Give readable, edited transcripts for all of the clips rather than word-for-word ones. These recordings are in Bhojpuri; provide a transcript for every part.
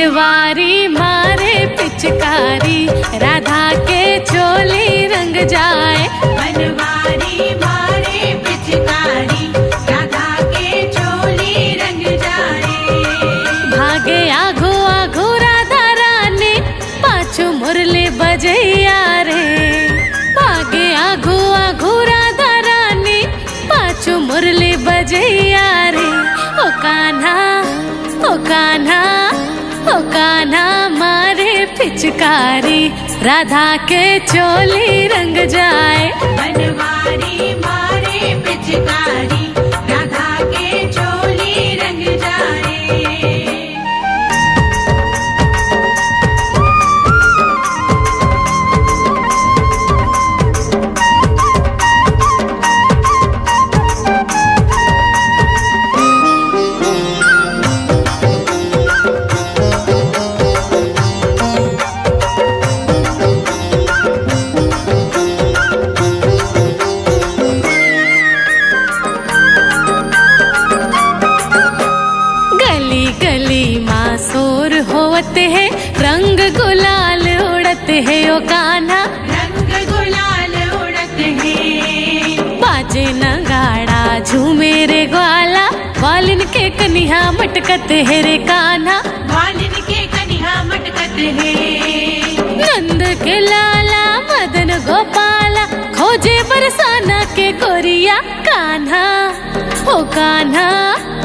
बनवारी मारे पिचकारी, राधा के चोली रंग जाए। बनवारी मारे पिचकारी, राधा के चोली रंग जाए। भागे आघो आघो राधा रानी, पाछू मुरली बजैया रे। भागे आघो आघो राधा रानी, पाछू मुरली बजैया रे। ओ कान्हा ओ कान्हा ओ कान्हा मारे पिचकारी, राधा के चोली रंग जाए। बनवारी मारे पिचकारी, राधा के चोली रंग जाए। होते है रंग गुलाल उड़ते है। ओ कान्हा रंग गुलाल उड़ते हैं। बाजे नगाड़ा झूमे रे ग्वाला, वालिन के कन्हा मटकत है रे कान्हा। वालिन के कन्हा मटकत है। नंद के लाला मदन गोपाला, खोजे बरसाना के गोरिया कान्हा। ओ कान्हा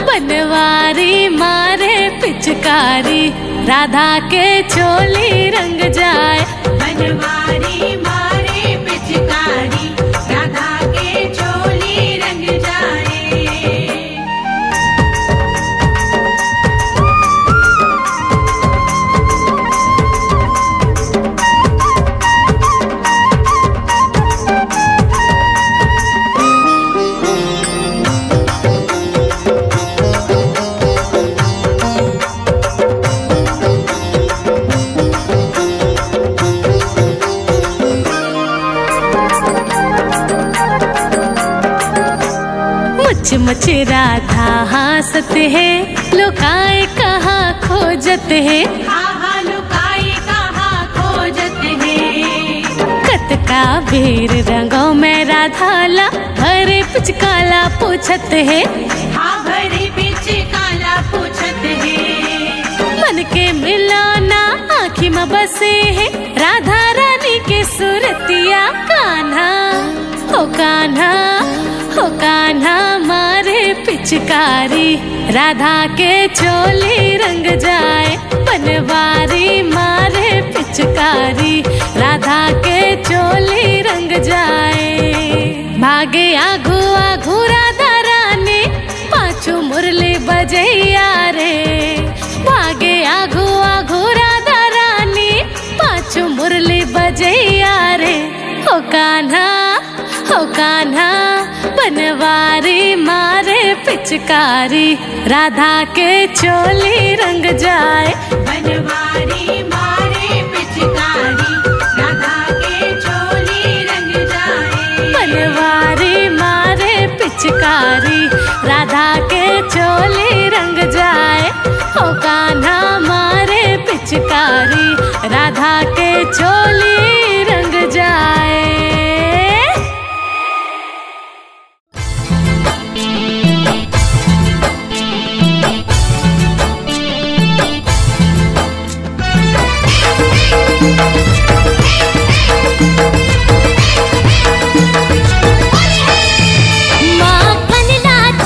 बनवारी मारे पिचकारी, राधा के चोली रंग जाए। बनवारी मारे पिचकारी, राधा के चोली रंग जाए। मुच राधा हंसत है, लुकाए कहाँ खोजत है। कहाँ लुकाए कहाँ खोजत है। कत का बेर रंगों में राधाला, भरे पिचकाला पूछत है। हाँ भरे पिचकाला पूछत है। मन के मिलाना आँखी में बसे है, राधा रानी के सूरतिया कान्हा। ओ कान्हा ओ कान्हा मारे पिचकारी, राधा के चोली रंग जाए। बनवारी मारे पिचकारी, राधा के चोली रंग जाए। भागे आघू आघू राधा रानी, पाछू मुरली बजैया रे। भागे आघू आघू राधा रानी, पाछू मुरली बजैया रे। ओ कान्हा ओ कान्हा बनवारी मारे पिचकारी, राधा के चोली रंग जाए। बनवारी मारे पिचकारी, राधा के चोली रंग जाए। बनवारी मारे पिचकारी, राधा के चोली रंग जाए। ओ कान्हा मारे पिचकारी, राधा के चोली रंग जाए। माखन नाच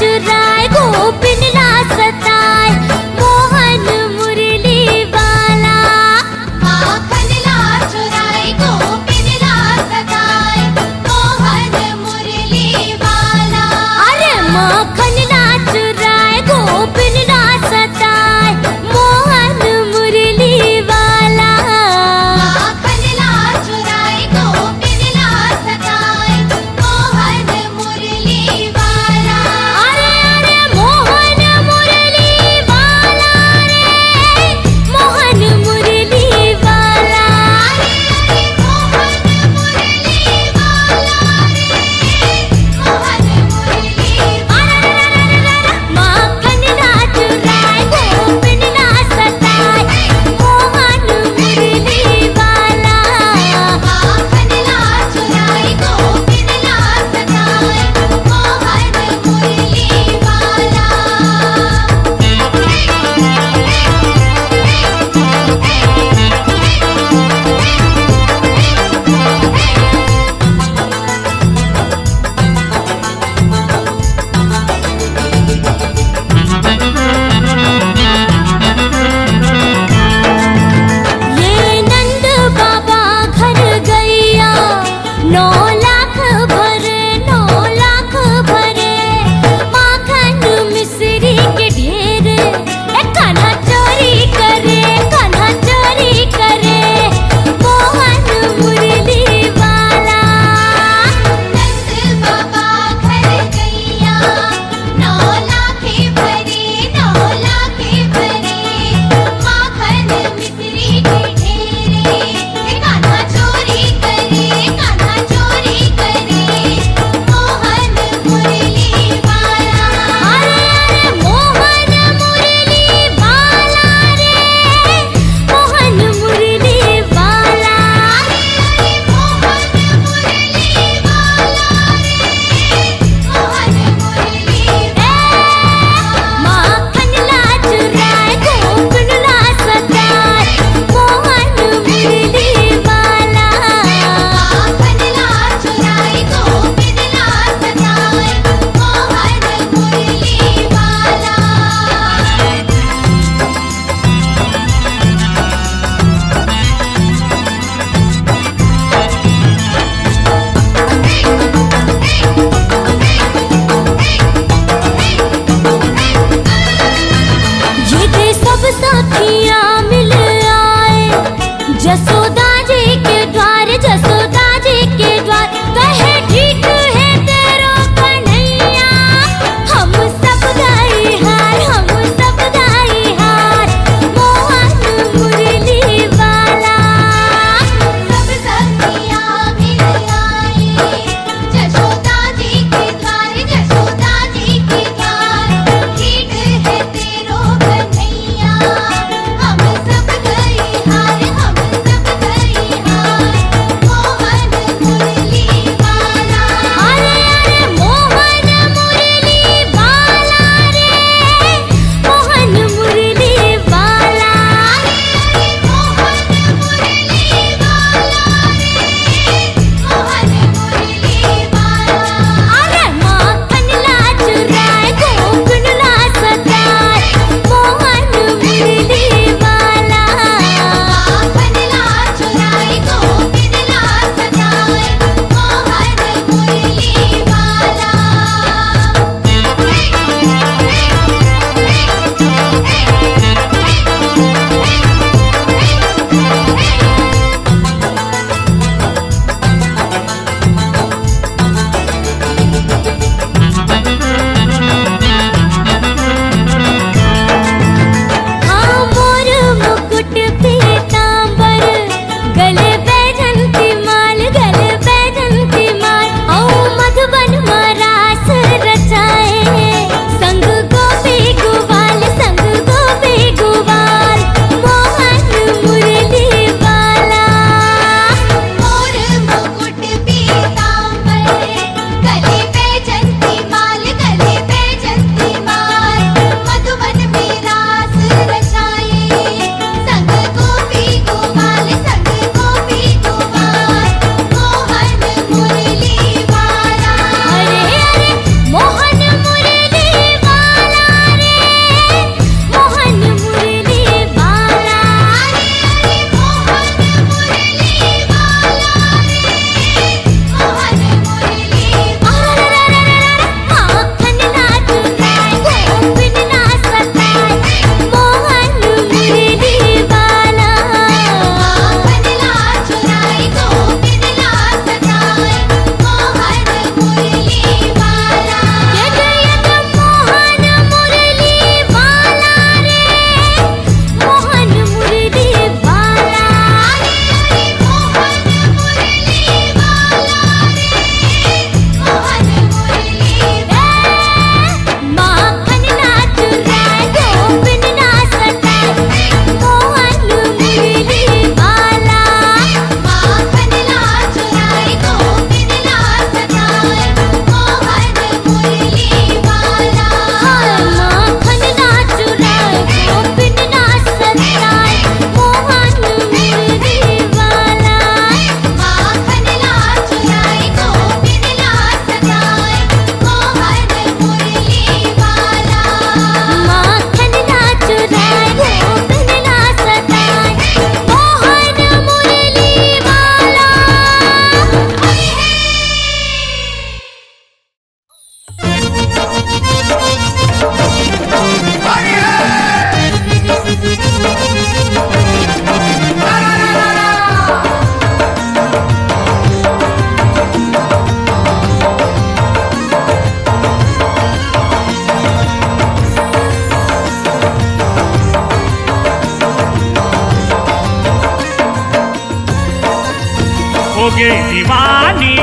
होगे दीवानी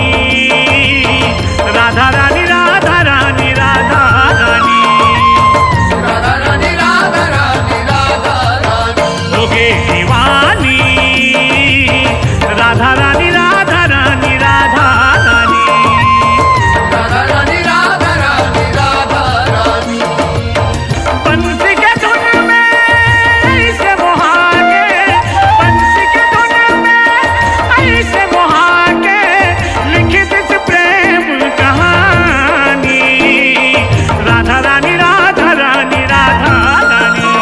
राधा रानी राधा रानी राधा रानी राधा रानी राधा रानी राधा रानी होगे दीवानी राधा रानी राधा रानी राधा रानी राधा रानी राधा रानी राधा रानी बंसी के धुन में ऐसे मोहा के बंसी के धुन में ऐसे मोहा के लिख दिस प्रेम कहानी राधा रानी राधा रानी राधा रानी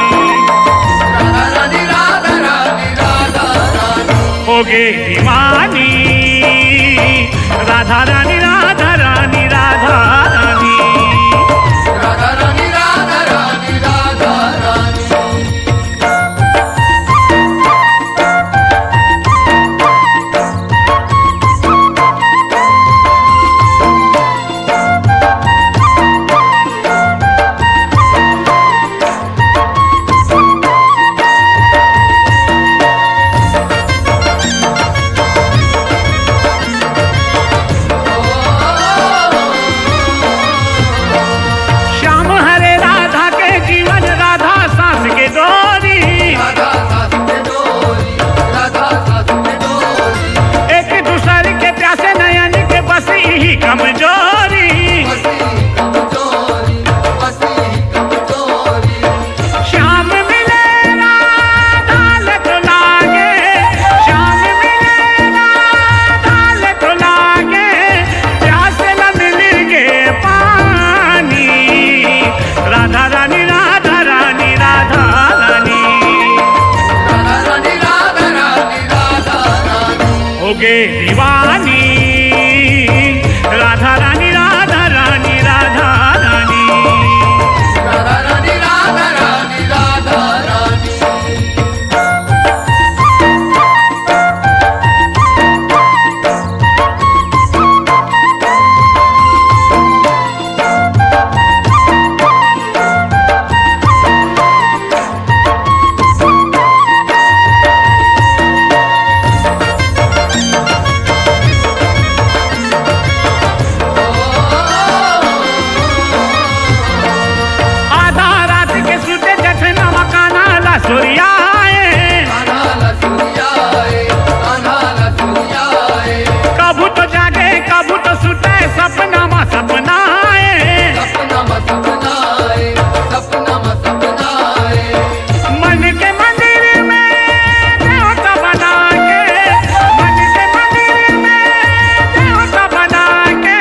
राधा रानी राधा रानी राधा रानी होगे दीवानी राधा रानी राधा रानी राधा रानी राधा रानी राधा रानी राधा रानी श्याम हरे राधा के जीवन राधा सांस के डोरी राधा सास में डोरी राधा सास में डोरी एक दूसरे के प्यासे नयन के बस ही कमजोरी बसी कमजोरी बसी कमजोरी श्याम मिले राधा लग लागे श्याम मिले राधा लग लागे प्यास न मिल के पानी राधा रानी राधा रानी राधा रानी राधा रानी राधा रानी राधा रानी होगे दीवानी राधा रानी राधा रानी राधा रानी राधा रानी राधा रानी राधा रानी आधा रात के सुते जठना मकाना ला सोरियाए कान्हा लसुरियाए कान्हा लसुरियाए कबू तो जागे कबू तो सुते सपना मा सपनाए सपना में सपनाए सपना में सपनाए मन के मंदिर में देवता बना के मन के मंदिर में देवता बना के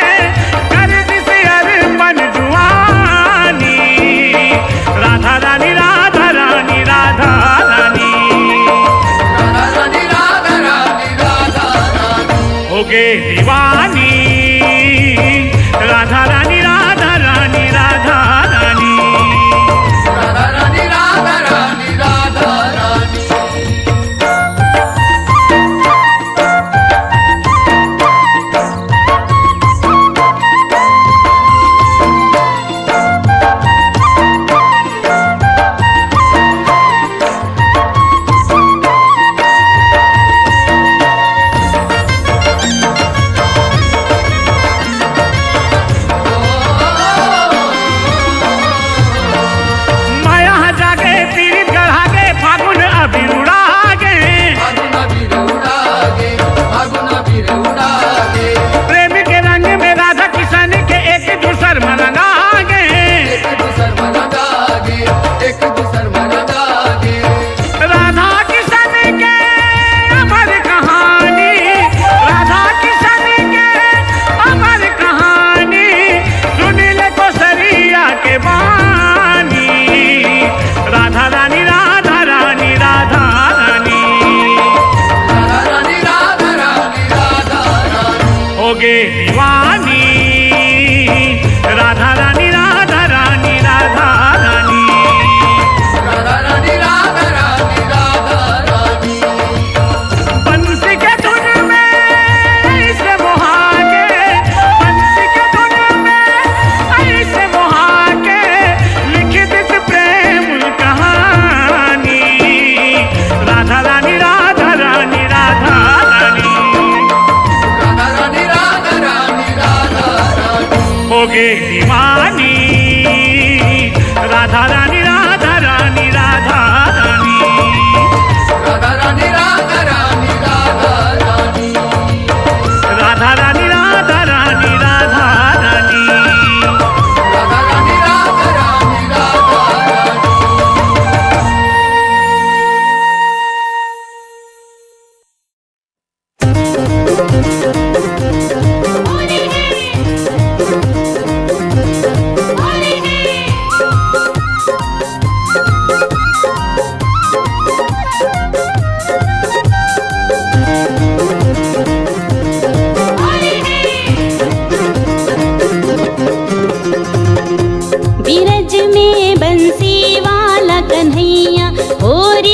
कर दिस अर्पण जुआनी राधा रानी राधा रानी राधा रानी राधा रानी राधा रानी राधा रानी होगे दीवानी राधा रानी राधा रानी राधा रानी राधा रानी राधा रानी राधा रानी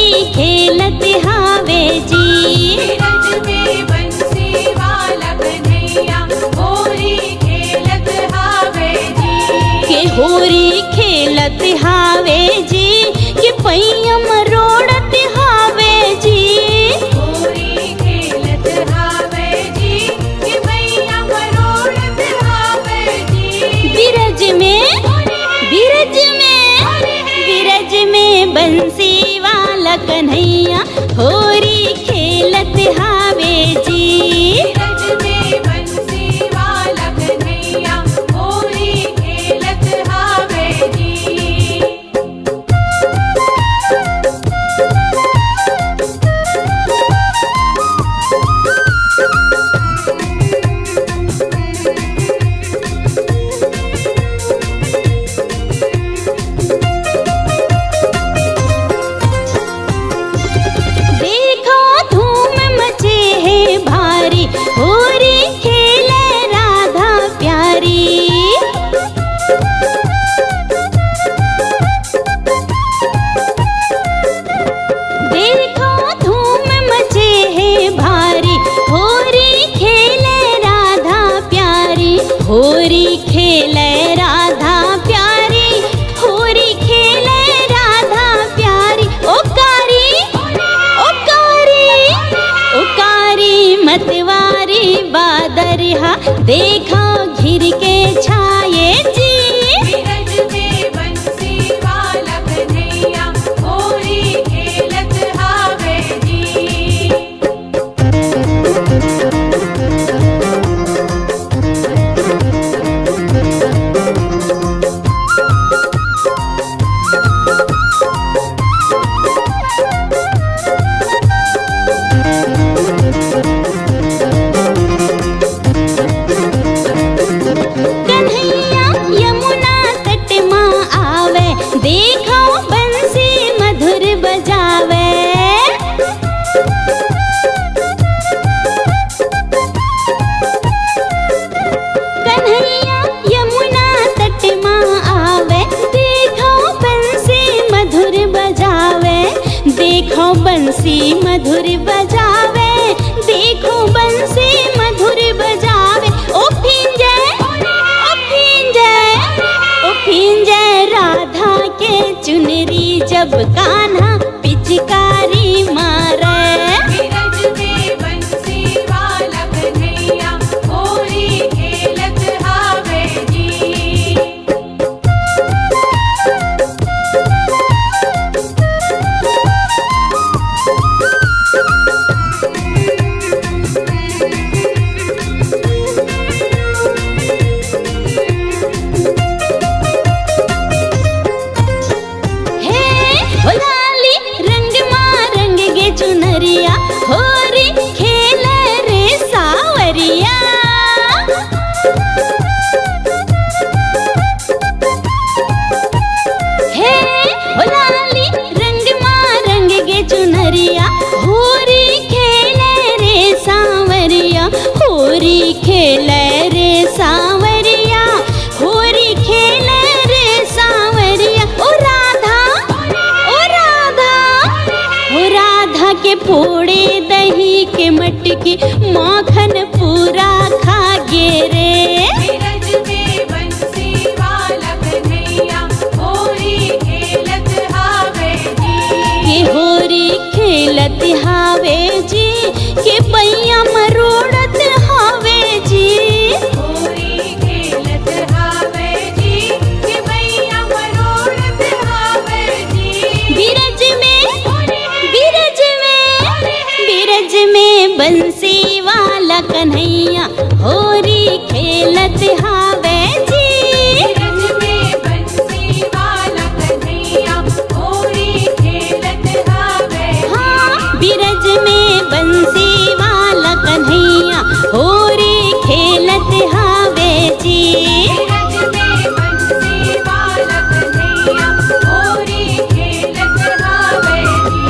होरी खेलत हावे जी। बिरज में बंसी वाला कन्हैया होरी खेलत हावे जी। के होरी खेलत हावे जी, कि पैया मरोड़त हावे जी। होरी खेलत हावे जी, कि भैया मरोड़त हावे जी। बिरज में बंसी वाला कन्हैया होरी खेलत हावे जी। बिरज में बंसी वाला कन्हैया होरी खेलत हावे जी। देखो धूम मचे है भारी, होरी खेले राधा प्यारी। देखो धूम मचे है भारी, होरी खेले राधा प्यारी। होरी खेले राधा प्यारी, होरी खेले राधा प्यारी। ओकारी ओकारी ओकारी मतवारी बादरिहा, देखो घिर के छाये जी। बिरज में बंसी वाला कन्हैया होरी खेलत हावे जी। कन्हैया यमुना तट माँ आवे, देखो बंसी मधुर बजावे। कन्हैया यमुना तट माँ आवे, देखो बंसी मधुर बजावे। देखो बंसी मधुर बजावे, देखो बंसी मधुर बजावे। ओ फिंजय राधा के चुनरी, जब कान्हा पिचकारी मारे। बिरज में बंसी वाला कन्हैया होरी खेलत हावे जी। हे हो लाली रंग माँ रंग गे चुनरिया, होरी खेले रे सावरिया। हे हो लाली रंग माँ रंग गे चुनरिया, होरी खेले रे सावरिया। होरी खेले रे सावरिया, होरी खेले रे सावरिया। ओ राधा के फोड़े दही के मटकी, माखन पूरा खा गे रे। बिरज में बंसी वाला कन्हैया होरी खेलत हावे जी। के होरी खेलत हावे जी, के पैया मरोड़त हावे जी। होरी खेलत हावे जी, कि भैया मरोड़त हावे जी। बिरज में बंसी वाला कन्हैया होरी खेलत हावे जी। बिरज में बंसी वाला कन्हैया होरी खेलत हावे जी। हाँ, बिरज में बंसी वाला कन्हैया होरी खेलत हावे जी। बिरज में बंसी वाला कन्हैया होरी खेलत हावे जी।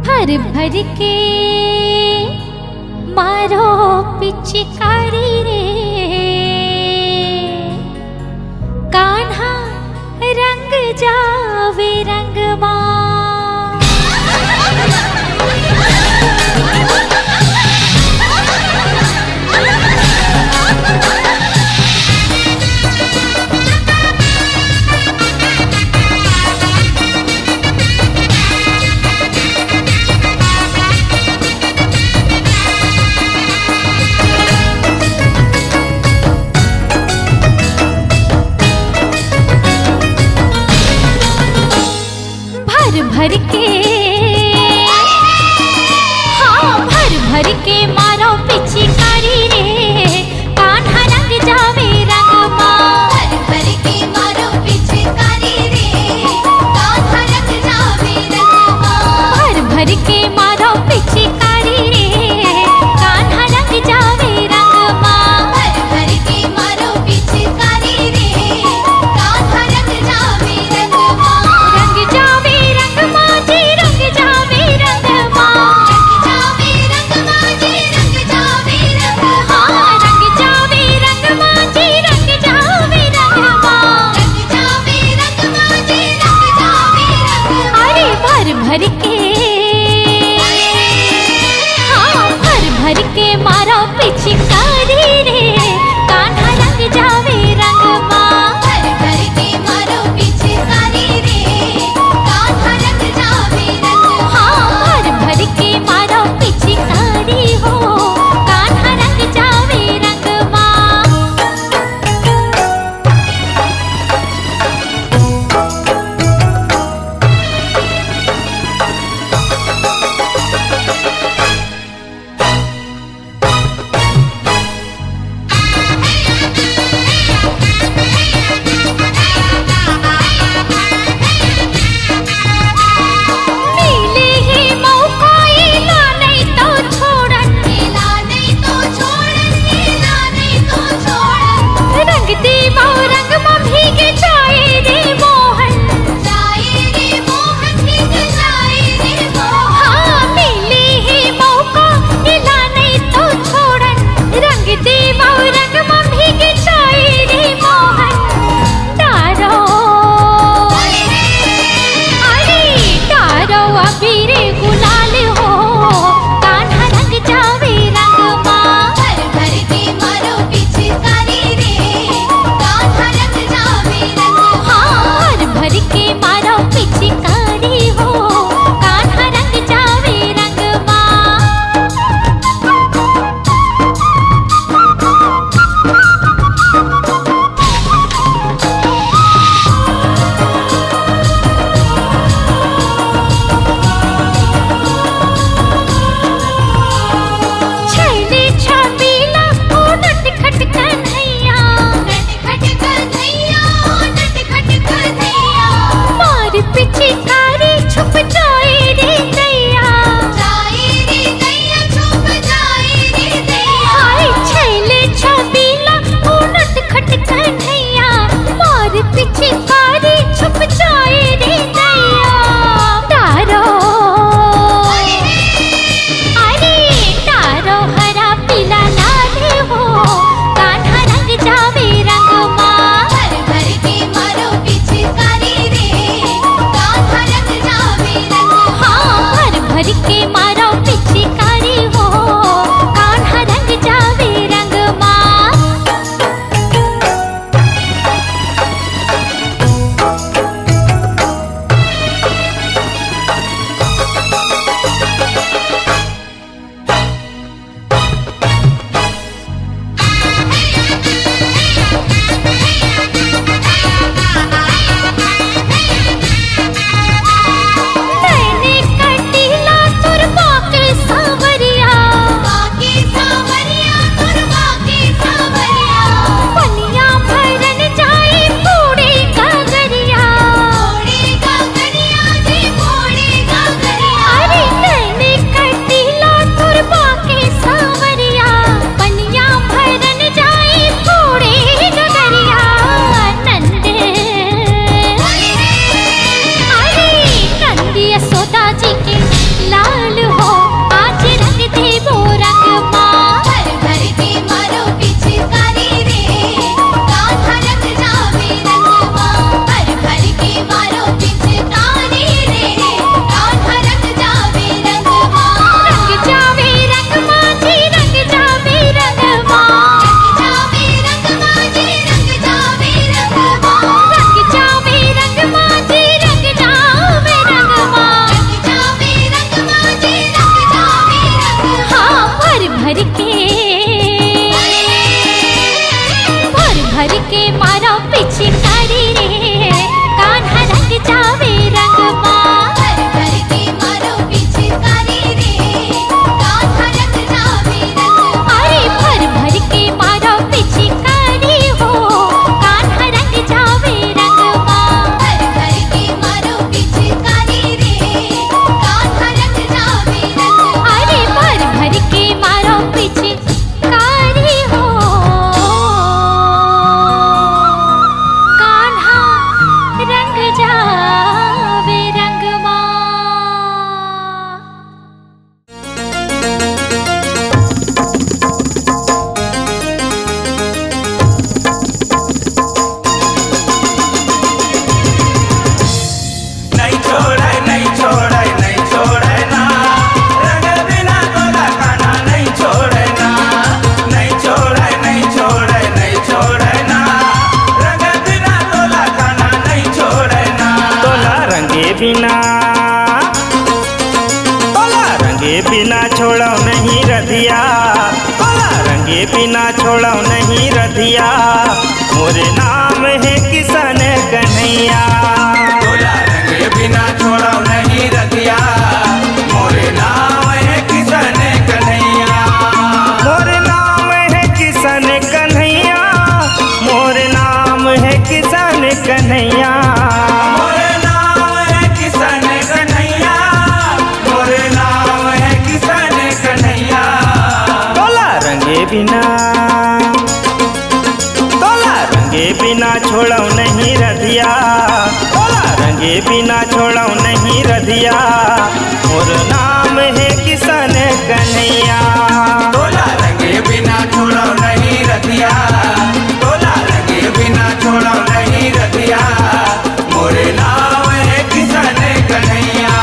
भर भर के मारो पिचकारी रे, बिना, बोला रंगे बिना छोड़ो नहीं रधिया, बोला रंगे बिना छोड़ो नहीं रधिया, मोरे नाम है किशन कन्हैया। बोला रंगे बिना छोड़ो नहीं रतिया, मोरे नाम है किशन कन्हैया। मोरे नाम है किशन कन्हैया, मोरे नाम है किशन कन्हैया। मोरे नाम है किशन कन्हैया, मोरे नाम है किशन कन्हैया। तोला रंगे बिना, तोला रंगे बिना छोड़ो नहीं रधिया, तोला रंगे बिना छोड़ो नहीं रधिया, मोर नाम है किशन कन्हैया। बोला रंगे बिना छोड़ो नहीं रतिया, बोला रंगे बिना छोड़ो नहीं रतिया, मोरे नाम है किशन कन्हैया।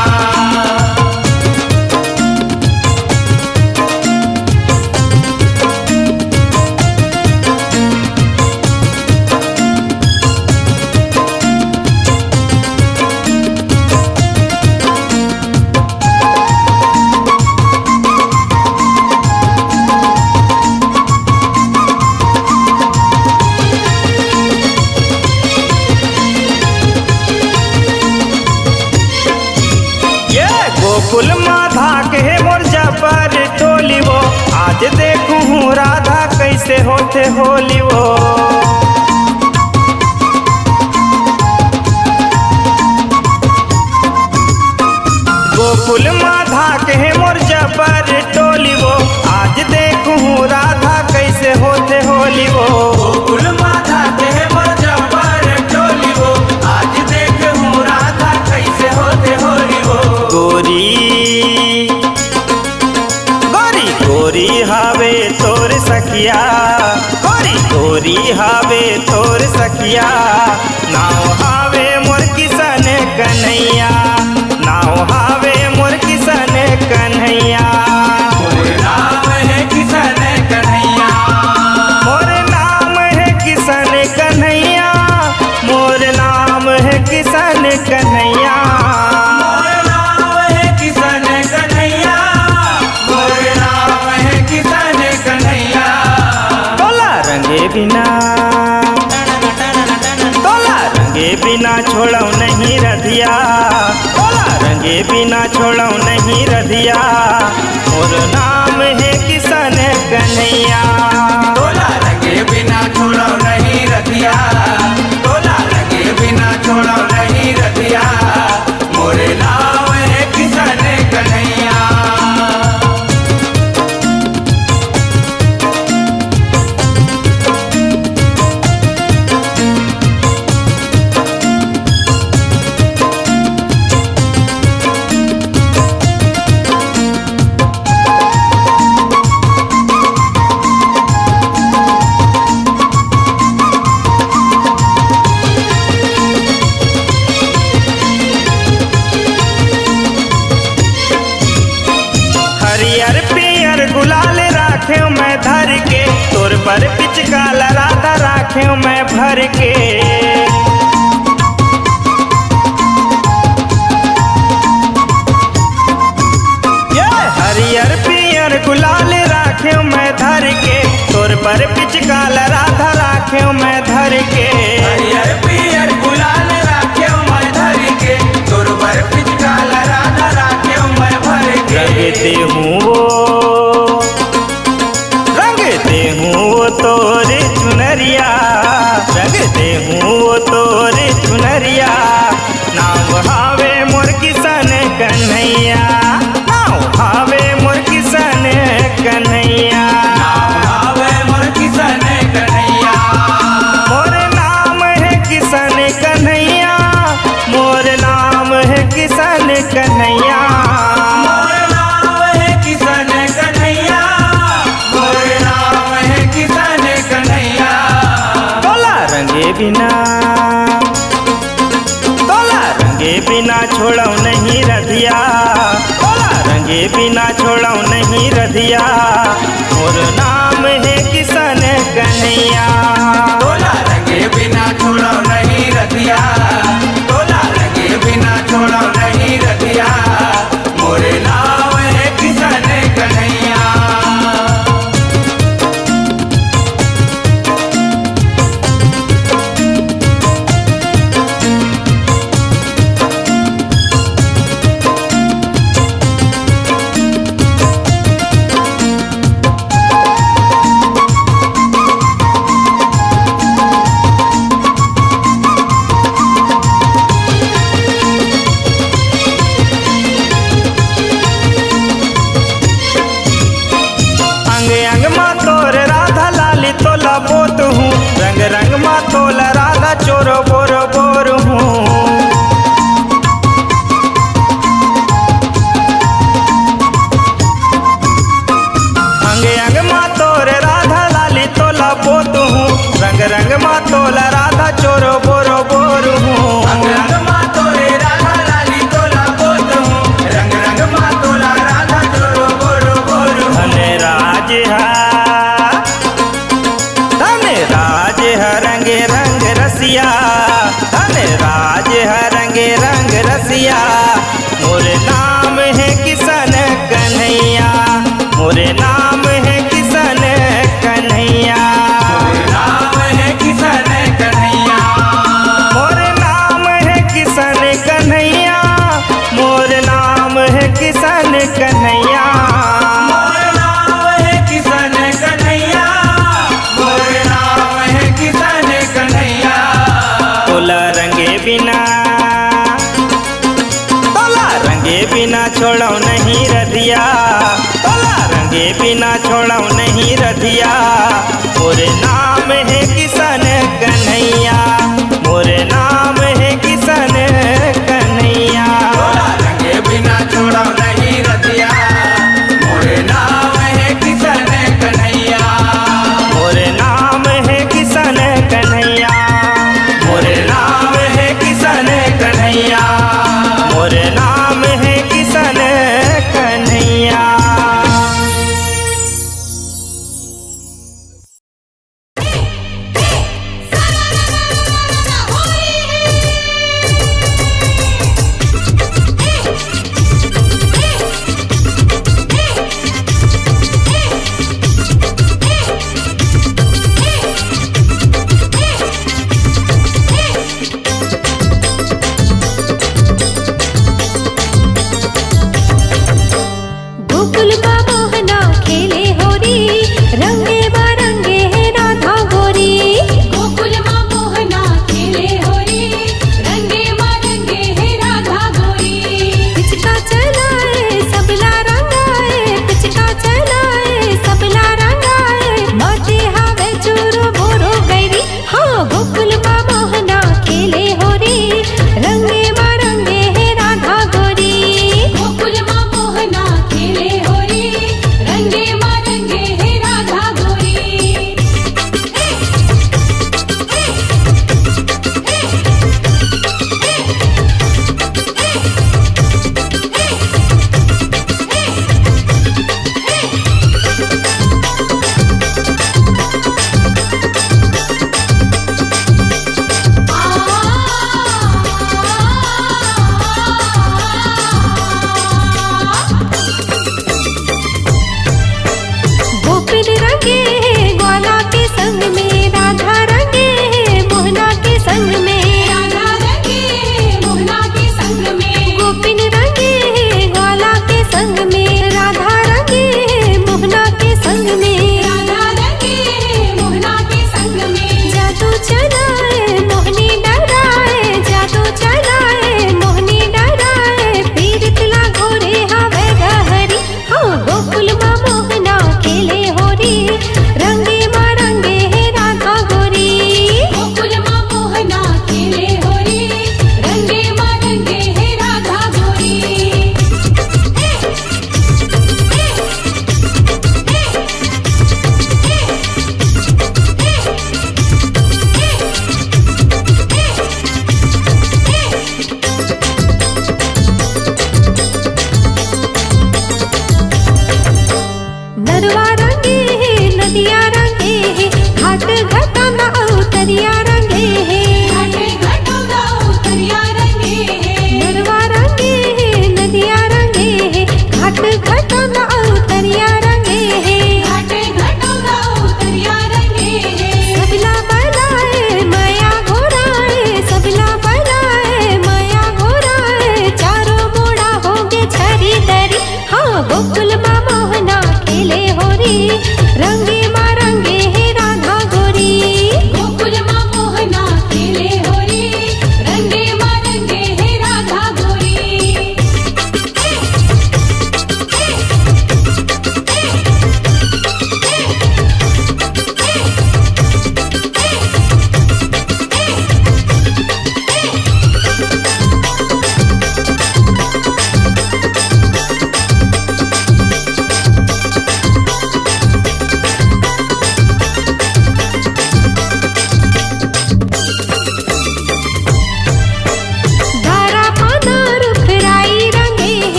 ये गोकुल माधा के मोर्जा पर टोली वो, आज देखूं हूँ राधा कैसे होते होली वो। गोकुल माधा के मोर्जा पर टोली वो, आज देखूं हूँ राधा कैसे होते होली वो। गोकुल माता के मोर्जा पर टोली वो, आज देख हूँ राधा कैसे होते होली वो। गोरी गोरी गोरी हावे तोर सखिया, गोरी गोरी हावे तोर सखिया, नाव हावे मोर किशन कन्हैया, नाव हावे मोर किशन कन्हैया। मोरे नाम है किशन कन्हैया, मोर नाम है किशन कन्हैया, मोर नाम है किशन कन्हैया। मोरे नाम है किशन कन्हैया, मोरे नाम है किशन कन्हैया। तोला रंगे बिना, तोला रंगे बिना छोड़ो नहीं रधिया, तोला रंगे बिना छोड़ो नहीं रधिया, मोर नाम है किशन कन्हैया। बोला रंगे बिना छोड़ो नहीं रतिया, बोला रंगे बिना छोड़ो नहीं रतिया, मोरे नाम है किशन कन्हैया। हरियर पियर गुलाल राखे मैं धर के, तोर पर पिचकाल राधा राखे मैं भर के। ये हरियर पियर गुलाल राखे मैं धर के, तोर पर पिचकाल राधा राखे मैं धर के। हरियर पियर गुलाल राख्यो मैं धर के, तोर पर पिचकाल राधा राख्यो मैं भर के। रंगते हूँ वो, रंगते हूँ वो तोरे चुनरिया, रंगते हूँ वो तोरे चुनरिया, नाव हावे मोर किशन कन्हैया, नाव हावे मोर किशन कन्हैया। नाम है मोर किशन कन्हैया, मोर नाम है किशन कन्हैया, मोर नाम है किशन कन्हैया। मोरे नाम है किशन कन्हैया, मोरे नाम है किशन कन्हैया। तोला रंगे बिना, तोला रंगे बिना छोड़ो नहीं रधिया, तोला रंगे बिना छोड़ो नहीं रधिया, मोर नाम है किशन कन्हैया। बोला रंगे बिना छोड़ो नहीं रतिया, बोला रंगे बिना छोड़ो नहीं रधिया मोरे नाम है किशन कन्हैया मोरे नाम है किशन कन्हैया तोला रंगे बिना छोड़ो नहीं रतिया मोरे नाम है किशन कन्हैया मोरे नाम है किशन कन्हैया मोरे नाम है किशन कन्हैया मोरे नाम है किशन कन्हैया।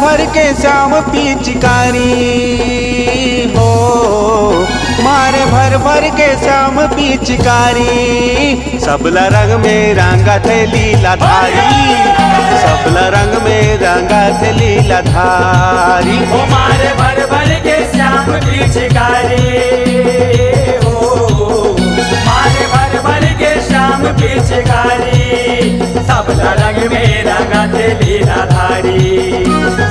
भर के श्याम पिचकारी हो, मारे भर भर के श्याम पिचकारी। सबला रंग में रंगा थे लीला धारी, सबला रंग में रंगा थे लीला धारी। ओ मारे भर भर के श्याम पिचकारी हो, मारे भर भर के श्याम पिचकारी। सबला रंग में रंगा थे लीला धारी,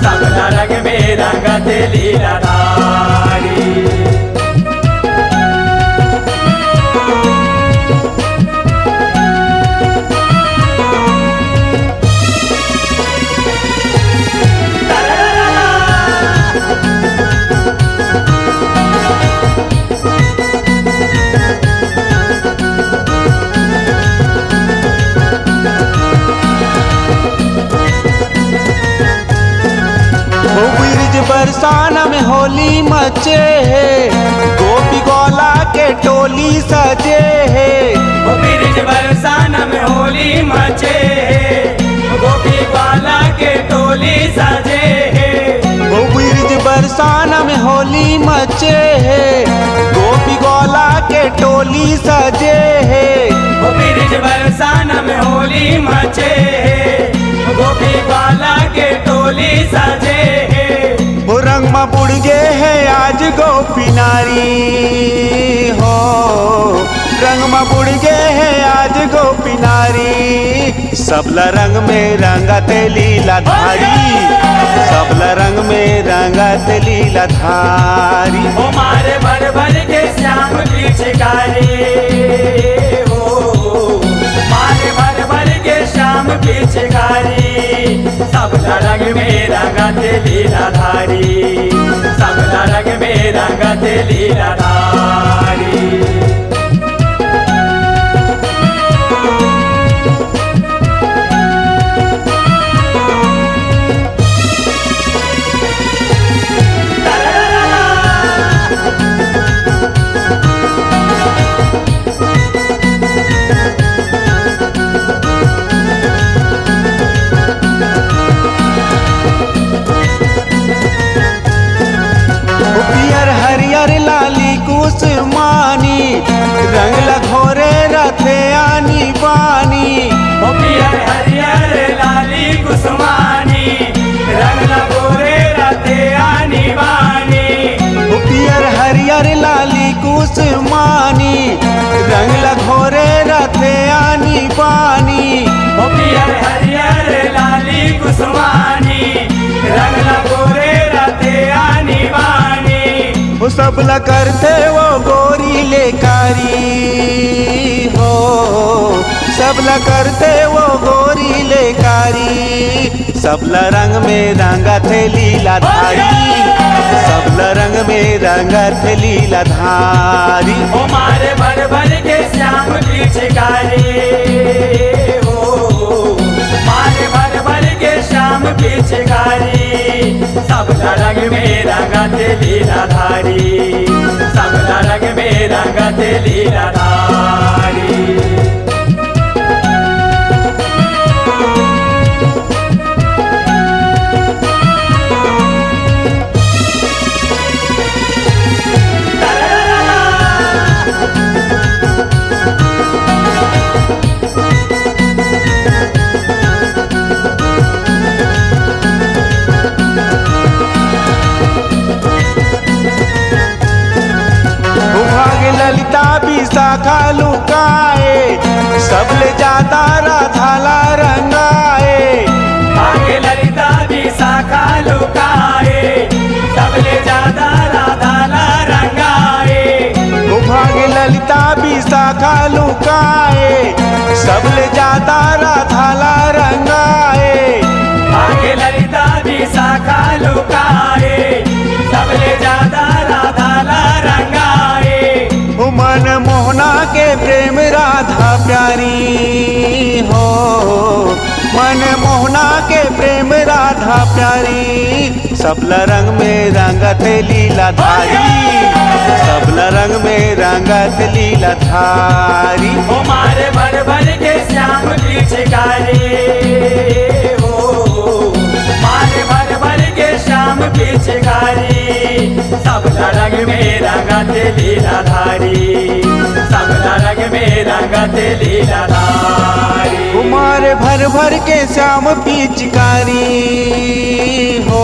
सबला रंग में रंगा थे लीला धारी। बरसाना में होली मचे है, गोपी गौला के टोली सजे है। ब्रिज बरसाना में होली मचे है, गोपी गौला के टोली सजे है। ब्रिज बरसाना में होली मचे है, गोपी गौला के टोली सजे है। ब्रिज बरसाना में होली मचे है, गोपी गौला के टोली सजे है। वो रंग में बुड़ गए है आज गोपी नारी हो, रंग में बुड़ गए है आज गोपी नारी। सबला रंग में रंगा ते लीला धारी, सबला रंग में रंगा ते लीला धारी। ओ मारे भर भर के श्याम पिचकारी हो, मारे भर भर के श्याम पिचकारी। सबला रंग में रंगा ते लीला धारी, सबला रंग में रंगा ते लीला धारी। कुसमानी रंग लगोरे रथे आनी बानी। पियर हरियर लाली कुसमानी, रंग लगोरे रथे आनी बानी। पियर हरियर लाली कुसमानी, रंग लगोरे रथे आनी बानी। पियर हरियर लाली कुसमानी, रंग लगोरे रथे आनी बानी। वो सबला करते वो गोरी लेकारी हो, सबला करते वो गोरी लेकारी। सबला रंग में रंगा थे लीला धारी, सबला रंग में रंगा थे लीला धारी। ओ मारे भर भर के श्याम पिचकारी हो, मारे भर भर के श्याम पिचकारी। सबला रंग में रंगा ते लीला धारी, सबला रंग में रंगा ते लीला धारी। ललिता विशाखा लुकाए, सबले ज्यादा राधाला रंगाए। आगे ललिता विशाखा लुकाए, सबले ज्यादा राधाला रंगाए। भागे ललिता विशाखा लुकाए, सबले ज्यादा राधाला रंगाए। आगे ललिता विशाखा लुकाए, सबले ज्यादा राधाला रंगाए। मन मोहना के प्रेम राधा प्यारी हो, मन मोहना के प्रेम राधा प्यारी। सबला रंग में रंगत लीला धारी, सबला रंग में रंगत लीला धारी। ओ मारे भर भर के श्याम पिचकारी हो, मारे भर भर के पिचकारी सबला रंग में रंगते लीलाधारी सबला रंग में रंगते लीलाधारी कुमार भर भर के श्याम पिचकारी हो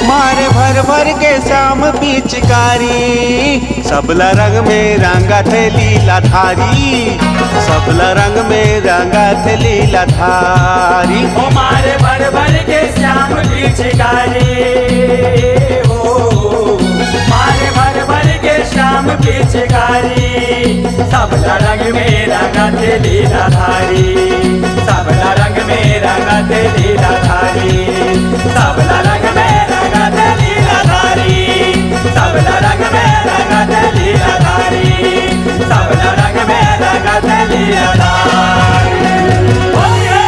मारे भर भर के श्याम पिचकारी सबला रंग में रंगा थे लीलाधारी सबला रंग में रंगा थे लीलाधारी ओ मारे भर भर के श्याम पिचकारी ओ मारे भर भर के श्याम पिचकारी सबला रंग में रंगते लीलाधारी सबला रंग में रंगते लीलाधारी सबला रंग में रंगते लीलाधारी सबला रंग में रंगते लीलाधारी सबला रंग में रंगते लीलाधारी बोलिए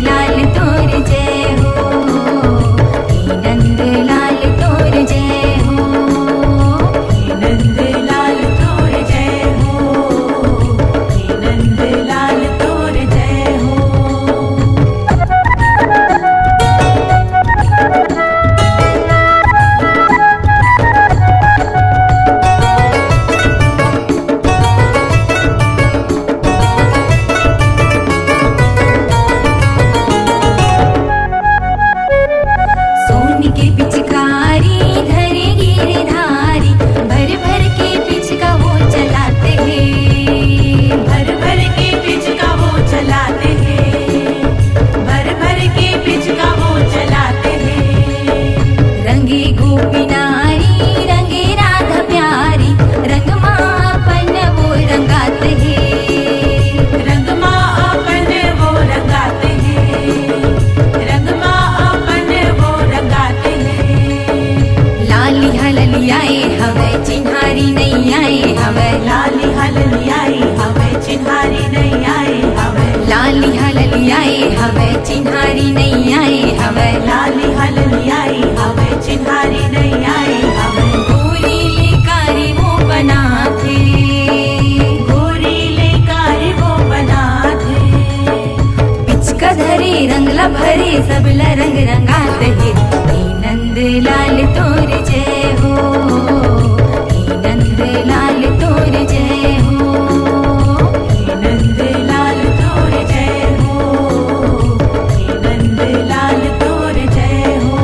लाल तोर जय हो, हे नंद लाल तोर जय हो, हे नंद लाल तोर जय हो, हे नंद लाल तोर जय हो। सोन के पिचकारी धरे गिरधारी, भर भर के पिचका वो चलाते हैं, भर भर के पिचका वो चलाते हैं, भर भर के पिचका वो चलाते हैं। रंगे गोपी नारी रंगे राधा प्यारी, रंग मापन वो रंगाते हैं, रंग माँ अपन वो रंगाते हैं, रंग माँ अपन वो रंगाते हैं। लाली हलली आए हवे चिन्हारी नहीं आए हवे, लाली हलली आई हमें चिन्हारी नहीं आए हमें, लाली हलली आए हवे चिन्हारी नहीं आए हवे, लाली हलली आई हमें चिन्हारी नहीं आए हमें। गोरी लेकारी वो बना थे, गोरी लेकर वो बना थे, पिचका धरे रंगला भरे सबला रंग रंगात है। हे नंद लाल तोर जय हो, हे नंद लाल तोर जय हो, हे नंद लाल तोर जय हो, हे नंद लाल तोर जय हो।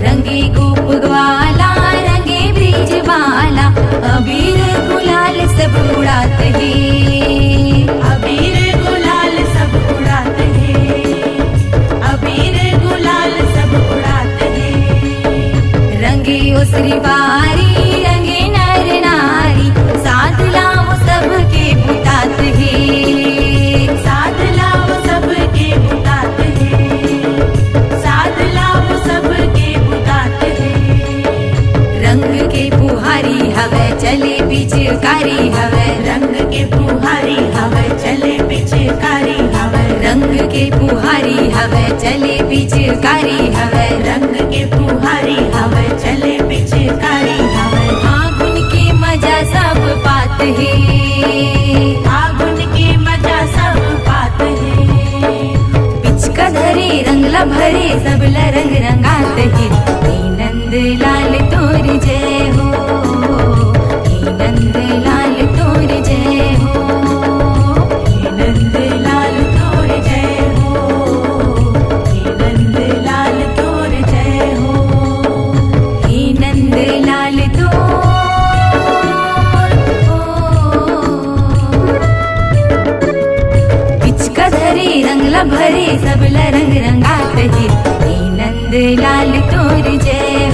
रंगे गोप ग्वाला रंगे ब्रिज वाला, अबीर गुलाल सब उड़ाते हैं, अबीर गुलाल सब उड़ाते हैं, अबीर गुलाल सब उड़ाते हैं। रंगे ओसरी बारी रंगे नर नारी, साथ लाओ सबके बुतात हैं, साथ लाओ सबके बुताते हैं, साथ लाओ सबके बुताते हैं। रंग के पुहारी हवे चले पिचकारी हवे, रंग के पुहारी हवे चले पिचकारी हवे, रंग के पुहारी हवे चले पिचकारी हवे, रंग के पुहारी हवे चले पिचकारी हवे। फागुन के मजा सब पात है, फागुन के मजा सब पाते हैं, पिचका धरे रंगला भरे सबला रंग रंगात है। हे नंद लाल तोर जय हो, हे नंद लाल तोर जय हो, हे नंद लाल तोर जय हो, हे नंद लाल तोर जय हो। हे नंद लाल तोर पिचका धरे रंगला भरे सबला रंग रंगात है। हे नंद लाल तोर जय